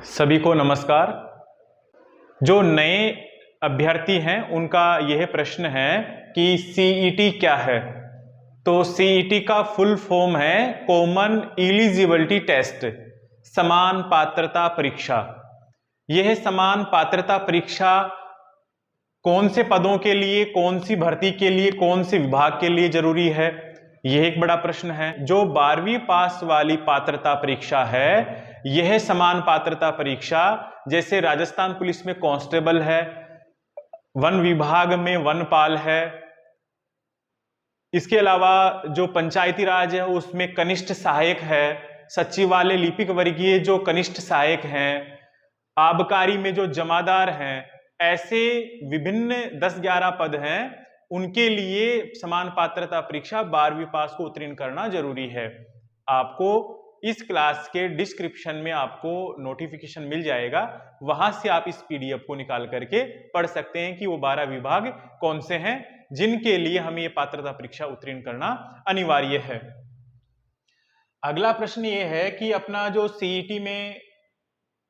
सभी को नमस्कार। जो नए अभ्यर्थी हैं उनका यह प्रश्न है कि सीईटी क्या है। तो सीईटी का फुल फॉर्म है कॉमन एलिजिबिलिटी टेस्ट, समान पात्रता परीक्षा। यह समान पात्रता परीक्षा कौन से पदों के लिए, कौन सी भर्ती के लिए, कौन से विभाग के लिए जरूरी है, यह एक बड़ा प्रश्न है। जो 12वीं पास वाली पात्रता परीक्षा है, यह समान पात्रता परीक्षा जैसे राजस्थान पुलिस में कांस्टेबल है, वन विभाग में वनपाल है, इसके अलावा जो पंचायती राज है उसमें कनिष्ठ सहायक है, सचिवालय लिपिक वर्गीय जो कनिष्ठ सहायक हैं, आबकारी में जो जमादार हैं, ऐसे विभिन्न 10-11 पद हैं। उनके लिए समान पात्रता परीक्षा 12वीं पास को उत्तीर्ण करना जरूरी है। आपको इस क्लास के डिस्क्रिप्शन में आपको नोटिफिकेशन मिल जाएगा, वहां से आप इस पीडीएफ को निकाल करके पढ़ सकते हैं कि वो 12 विभाग कौन से हैं जिनके लिए हमें ये पात्रता परीक्षा उत्तीर्ण करना अनिवार्य है। अगला प्रश्न ये है कि अपना जो सीईटी में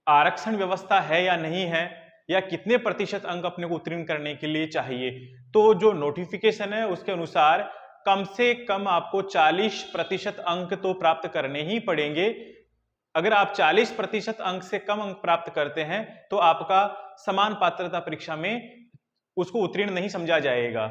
आरक्षण व्यवस्था है या नहीं है, या कितने प्रतिशत अंक अपने को उत्तीर्ण करने के लिए चाहिए। तो जो नोटिफिकेशन है उसके अनुसार कम से कम आपको 40% अंक तो प्राप्त करने ही पड़ेंगे। अगर आप 40% अंक से कम अंक प्राप्त करते हैं तो आपका समान पात्रता परीक्षा में उसको उत्तीर्ण नहीं समझा जाएगा।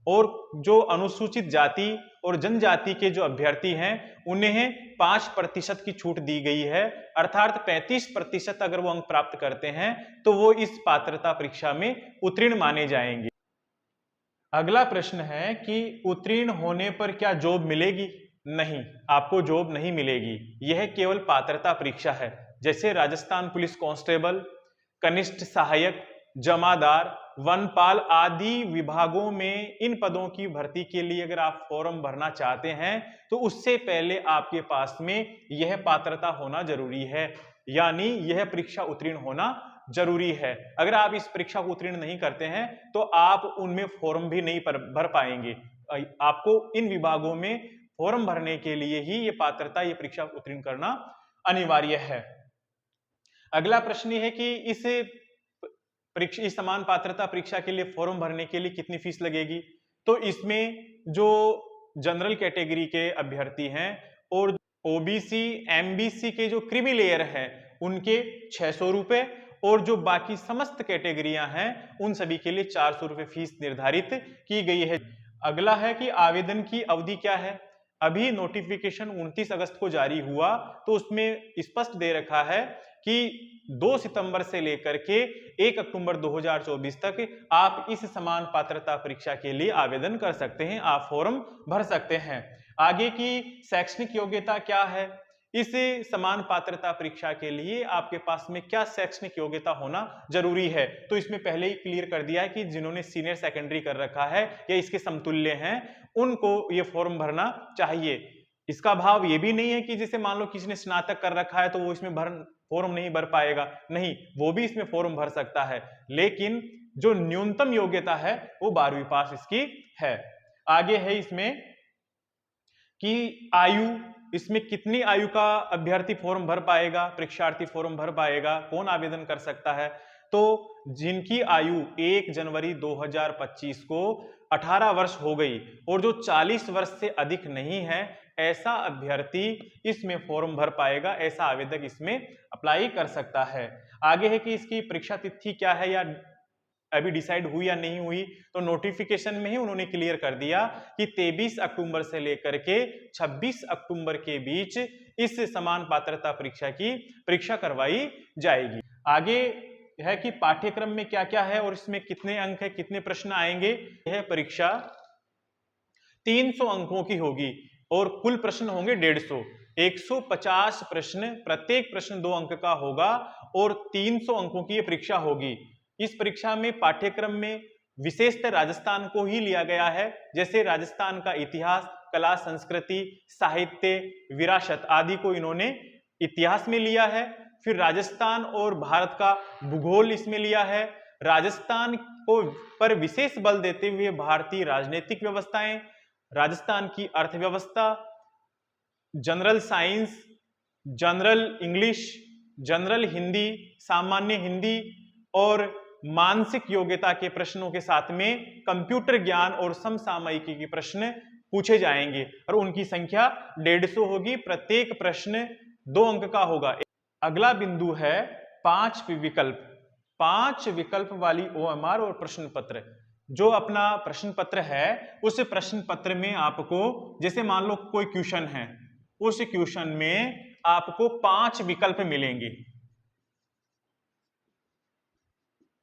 और जो अनुसूचित जाति और जनजाति के जो अभ्यर्थी हैं उन्हें 5% की छूट दी गई है, अर्थात 35% अगर वो अंक प्राप्त करते हैं तो वो इस पात्रता परीक्षा में उत्तीर्ण माने जाएंगे। अगला प्रश्न है कि उत्तीर्ण होने पर क्या जॉब मिलेगी? नहीं, आपको जॉब नहीं मिलेगी। यह केवल पात्रता परीक्षा है। जैसे राजस्थान पुलिस कांस्टेबल, कनिष्ठ सहायक, जमादार, वनपाल आदि विभागों में इन पदों की भर्ती के लिए अगर आप फॉर्म भरना चाहते हैं तो उससे पहले आपके पास में यह पात्रता होना जरूरी है, यानी यह परीक्षा उत्तीर्ण होना जरूरी है। अगर आप इस परीक्षा को उत्तीर्ण नहीं करते हैं तो आप उनमें फॉर्म भी नहीं भर पाएंगे। आपको इन विभागों में फॉर्म भरने के लिए ही ये पात्रता, ये परीक्षा उत्तीर्ण करना अनिवार्य है। अगला प्रश्न है कि इस समान पात्रता परीक्षा के लिए फॉर्म भरने के लिए कितनी फीस लगेगी। तो इसमें जो जनरल कैटेगरी के अभ्यर्थी हैं और ओबीसी, एमबीसी के जो क्रीमी लेयर हैं उनके 600 रुपए, और जो बाकी समस्त कैटेगरियां हैं उन सभी के लिए 400 रुपए फीस निर्धारित की गई है। अगला है कि आवेदन की अवधि क्या है। अभी नोटिफिकेशन 29 अगस्त को जारी हुआ तो उसमें स्पष्ट दे रखा है कि 2 सितंबर से लेकर के 1 अक्टूबर 2024 तक आप इस समान पात्रता परीक्षा के लिए आवेदन कर सकते हैं, आप फॉर्म भर सकते हैं। आगे की शैक्षणिक योग्यता क्या है, इस समान पात्रता परीक्षा के लिए आपके पास में क्या शैक्षणिक योग्यता होना जरूरी है। तो इसमें पहले ही क्लियर कर दिया है कि जिन्होंने सीनियर सेकेंडरी कर रखा है या इसके समतुल्य हैं उनको ये फॉर्म भरना चाहिए। इसका भाव ये भी नहीं है कि जैसे मान लो किसी ने स्नातक कर रखा है तो वो इसमें फॉर्म नहीं भर पाएगा, नहीं, वो भी इसमें फॉर्म भर सकता है, लेकिन जो न्यूनतम योग्यता है वो 12वीं पास इसकी है। आगे है इसमें कि आयु, इसमें कितनी आयु का अभ्यर्थी फॉर्म भर पाएगा, परीक्षार्थी फॉर्म भर पाएगा, कौन आवेदन कर सकता है। तो जिनकी आयु 1 जनवरी 2025 को 18 वर्ष हो गई और जो 40 वर्ष से अधिक नहीं है, ऐसा अभ्यर्थी इसमें फॉर्म भर पाएगा, ऐसा आवेदक इसमें अप्लाई कर सकता है। आगे है कि इसकी परीक्षा तिथि क्या है या अभी डिसाइड हुई या नहीं हुई। तो नोटिफिकेशन में ही उन्होंने क्लियर कर दिया कि 23 अक्टूबर से लेकर के 26 अक्टूबर के बीच इस समान पात्रता परीक्षा की परीक्षा करवाई जाएगी। आगे है कि पाठ्यक्रम में क्या क्या है और इसमें कितने अंक है, कितने प्रश्न आएंगे। यह परीक्षा 300 अंकों की होगी और कुल प्रश्न होंगे 150। 150 प्रश्न, प्रत्येक प्रश्न 2 अंक का होगा और 300 अंकों की यह परीक्षा होगी। इस परीक्षा में पाठ्यक्रम में विशेषतः राजस्थान को ही लिया गया है, जैसे राजस्थान का इतिहास, कला, संस्कृति, साहित्य, विरासत आदि को इन्होंने इतिहास में लिया है। फिर राजस्थान और भारत का भूगोल इसमें लिया है। राजस्थान को पर विशेष बल देते हुए भारतीय राजनीतिक व्यवस्थाएं, राजस्थान की अर्थव्यवस्था, general science, general English, general Hindi, सामान्य हिंदी और मानसिक योग्यता के प्रश्नों के साथ में कंप्यूटर ज्ञान और समसामयिकी के प्रश्न पूछे जाएंगे और उनकी संख्या 150 होगी। प्रत्येक प्रश्न 2 अंक का होगा। अगला बिंदु है 5 विकल्प। 5 विकल्प वाली OMR और प्रश्न पत्र। जो अपना प्रश्न पत्र है उस प्रश्न पत्र में आपको, जैसे मान लो कोई क्वेश्चन है, उस क्वेश्चन में आपको 5 विकल्प मिलेंगे।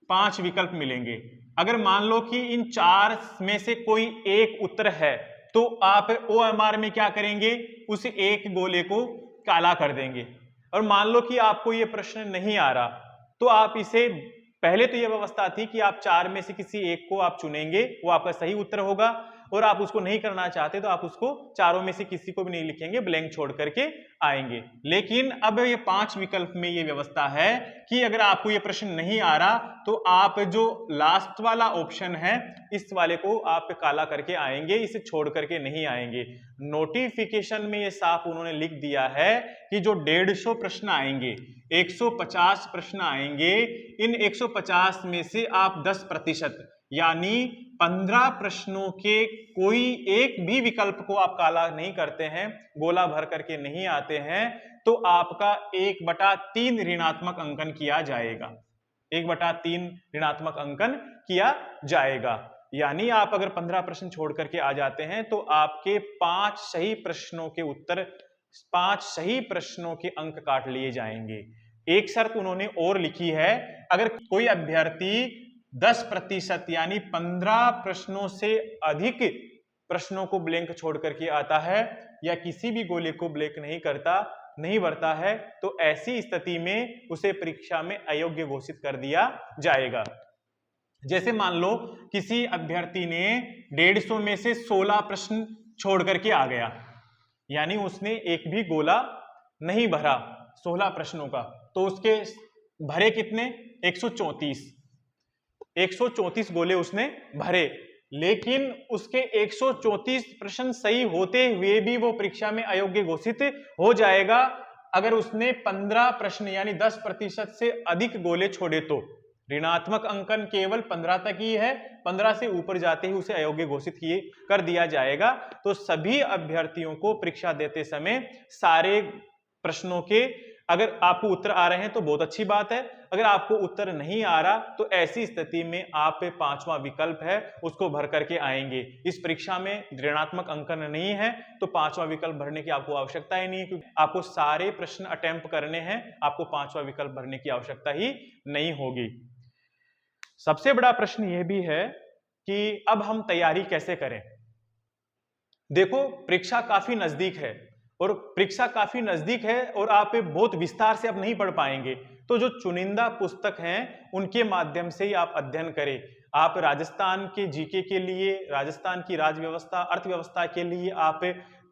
5 विकल्प मिलेंगे। अगर मान लो कि इन 4 में से कोई एक उत्तर है तो आप OMR में क्या करेंगे, उस एक गोले को काला कर देंगे। और मान लो कि आपको ये प्रश्न नहीं आ रहा तो आप इसे, पहले तो ये व्यवस्था थी कि आप 4 में से किसी एक को आप चुनेंगे, वो आपका सही उत्तर होगा, और आप उसको नहीं करना चाहते तो आप उसको चारों में से किसी को भी नहीं लिखेंगे, ब्लैंक छोड़ करके आएंगे। लेकिन अब ये 5 विकल्प में ये व्यवस्था है कि अगर आपको ये प्रश्न नहीं आ रहा तो आप जो लास्ट वाला ऑप्शन है इस वाले को आप काला करके आएंगे, इसे छोड़ करके नहीं आएंगे। नोटिफिकेशन में ये साफ उन्होंने लिख दिया है कि जो 150 प्रश्न आएंगे, 150 प्रश्न आएंगे, इन 150 में से आप 10% यानी 15 प्रश्नों के कोई एक भी विकल्प को आप काला नहीं करते हैं, गोला भर करके नहीं आते हैं, तो आपका 1/3 ऋणात्मक अंकन किया जाएगा। 1/3 ऋणात्मक अंकन किया जाएगा। यानी आप अगर 15 प्रश्न छोड़ करके आ जाते हैं तो आपके 5 सही प्रश्नों के उत्तर, 5 सही प्रश्नों के अंक काट लिए जाएंगे। एक शर्त उन्होंने और लिखी है, अगर कोई अभ्यर्थी 10% यानी 15 प्रश्नों से अधिक प्रश्नों को ब्लैंक छोड़ करके आता है या किसी भी गोले को ब्लैंक नहीं भरता है तो ऐसी स्थिति में उसे परीक्षा में अयोग्य घोषित कर दिया जाएगा। जैसे मान लो किसी अभ्यर्थी ने 150 में से 16 प्रश्न छोड़ करके आ गया, यानी उसने एक भी गोला नहीं भरा 16 प्रश्नों का, तो उसके भरे कितने, 134 गोले उसने भरे, लेकिन उसके 134 प्रश्न सही होते हुए भी वो परीक्षा में अयोग्य घोषित हो जाएगा अगर उसने 15 प्रश्न यानी 10% से अधिक गोले छोड़े तो। ऋणात्मक अंकन केवल 15 तक ही है, 15 से ऊपर जाते ही उसे अयोग्य घोषित कर दिया जाएगा। तो सभी अभ्यर्थियों को परीक्षा देते समय सारे प्रश्नों के अगर आपको उत्तर आ रहे हैं तो बहुत अच्छी बात है, अगर आपको उत्तर नहीं आ रहा तो ऐसी स्थिति में आप 5वां विकल्प है उसको भर करके आएंगे। इस परीक्षा में ऋणात्मक अंकन नहीं है तो 5वां विकल्प भरने की आपको आवश्यकता ही नहीं है, क्योंकि आपको सारे प्रश्न अटेम्प्ट करने हैं, आपको 5वां विकल्प भरने की आवश्यकता ही नहीं होगी। सबसे बड़ा प्रश्न यह भी है कि अब हम तैयारी कैसे करें। देखो, परीक्षा काफी नजदीक है और और आप बहुत विस्तार से अब नहीं पढ़ पाएंगे, तो जो चुनिंदा पुस्तक हैं उनके माध्यम से ही आप अध्ययन करें। आप राजस्थान के जीके के लिए, राजस्थान की राज्य व्यवस्था, अर्थव्यवस्था के लिए आप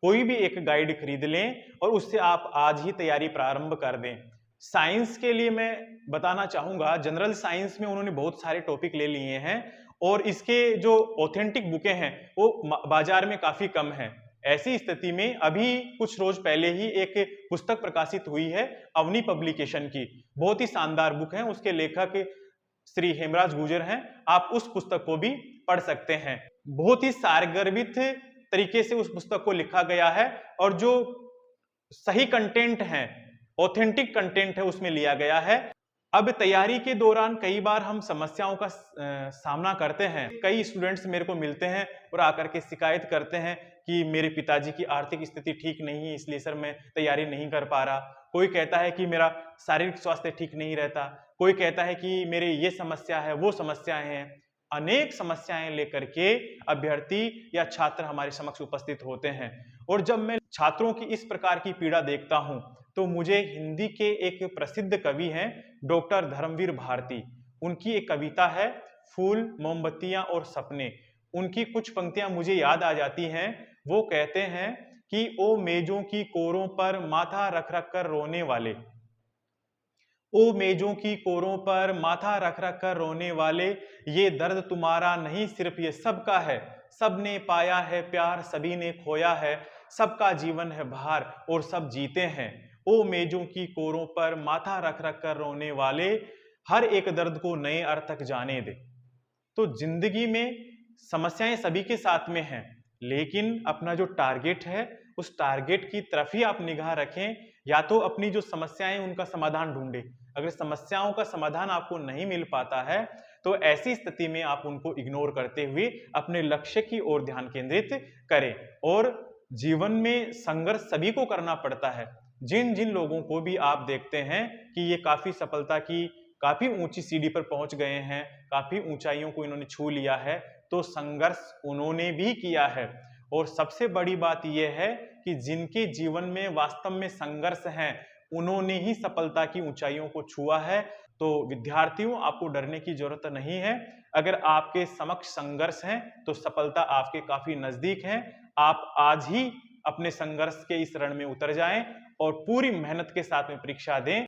कोई भी एक गाइड खरीद लें और उससे आप आज ही तैयारी प्रारंभ कर दें। साइंस के लिए मैं बताना चाहूंगा, जनरल साइंस में उन्होंने बहुत सारे टॉपिक ले लिए हैं और इसके जो ऑथेंटिक बुकें हैं वो बाजार में काफी कम हैं। ऐसी स्थिति में अभी कुछ रोज पहले ही एक पुस्तक प्रकाशित हुई है अवनी पब्लिकेशन की, बहुत ही शानदार बुक है, उसके लेखक श्री हेमराज गुर्जर हैं। आप उस पुस्तक को भी पढ़ सकते हैं। बहुत ही सारगर्भित तरीके से उस पुस्तक को लिखा गया है और जो सही कंटेंट है, ऑथेंटिक कंटेंट है, उसमें लिया गया है। अब तैयारी के दौरान कई बार हम समस्याओं का सामना करते हैं। कई स्टूडेंट्स मेरे को मिलते हैं और आकर के शिकायत करते हैं कि मेरे पिताजी की आर्थिक स्थिति ठीक नहीं है, इसलिए सर मैं तैयारी नहीं कर पा रहा। कोई कहता है कि मेरा शारीरिक स्वास्थ्य ठीक नहीं रहता, कोई कहता है कि मेरे ये समस्या है, वो समस्याएं हैं। अनेक समस्याएं लेकर के अभ्यर्थी या छात्र हमारे समक्ष उपस्थित होते हैं और जब मैं छात्रों की इस प्रकार की पीड़ा देखता हूं तो मुझे हिंदी के एक प्रसिद्ध कवि हैं डॉक्टर धर्मवीर भारती, उनकी एक कविता है फूल, मोमबत्तियां और सपने, उनकी कुछ पंक्तियां मुझे याद आ जाती हैं। वो कहते हैं कि ओ मेजों की कोरों पर माथा रख रख कर रोने वाले, ओ मेजों की कोरों पर माथा रख रख कर रोने वाले, ये दर्द तुम्हारा नहीं सिर्फ ये सबका है, सबने पाया है प्यार सभी ने खोया है, सबका जीवन है भार और सब जीते हैं। ओ मेजों की कोरों पर माथा रख रख कर रोने वाले, हर एक दर्द को नए अर्थ तक जाने दे। तो जिंदगी में समस्याएं सभी के साथ में हैं, लेकिन अपना जो टारगेट है उस टारगेट की तरफ ही आप निगाह रखें, या तो अपनी जो समस्याएं उनका समाधान ढूंढें। अगर समस्याओं का समाधान आपको नहीं मिल पाता है तो ऐसी स्थिति में आप उनको इग्नोर करते हुए अपने लक्ष्य की ओर ध्यान केंद्रित करें। और जीवन में संघर्ष सभी को करना पड़ता है। जिन जिन लोगों को भी आप देखते हैं कि ये काफी सफलता की काफी ऊंची सीढ़ी पर पहुंच गए हैं, काफी ऊंचाइयों को इन्होंने छू लिया है, तो संघर्ष उन्होंने भी किया है। और सबसे बड़ी बात यह है कि जिनके जीवन में वास्तव में संघर्ष है उन्होंने ही सफलता की ऊंचाइयों को छुआ है। तो विद्यार्थियों, आपको डरने की जरूरत नहीं है। अगर आपके समक्ष संघर्ष है तो सफलता आपके काफी नजदीक है। आप आज ही अपने संघर्ष के इस रण में उतर जाएं और पूरी मेहनत के साथ में परीक्षा दें।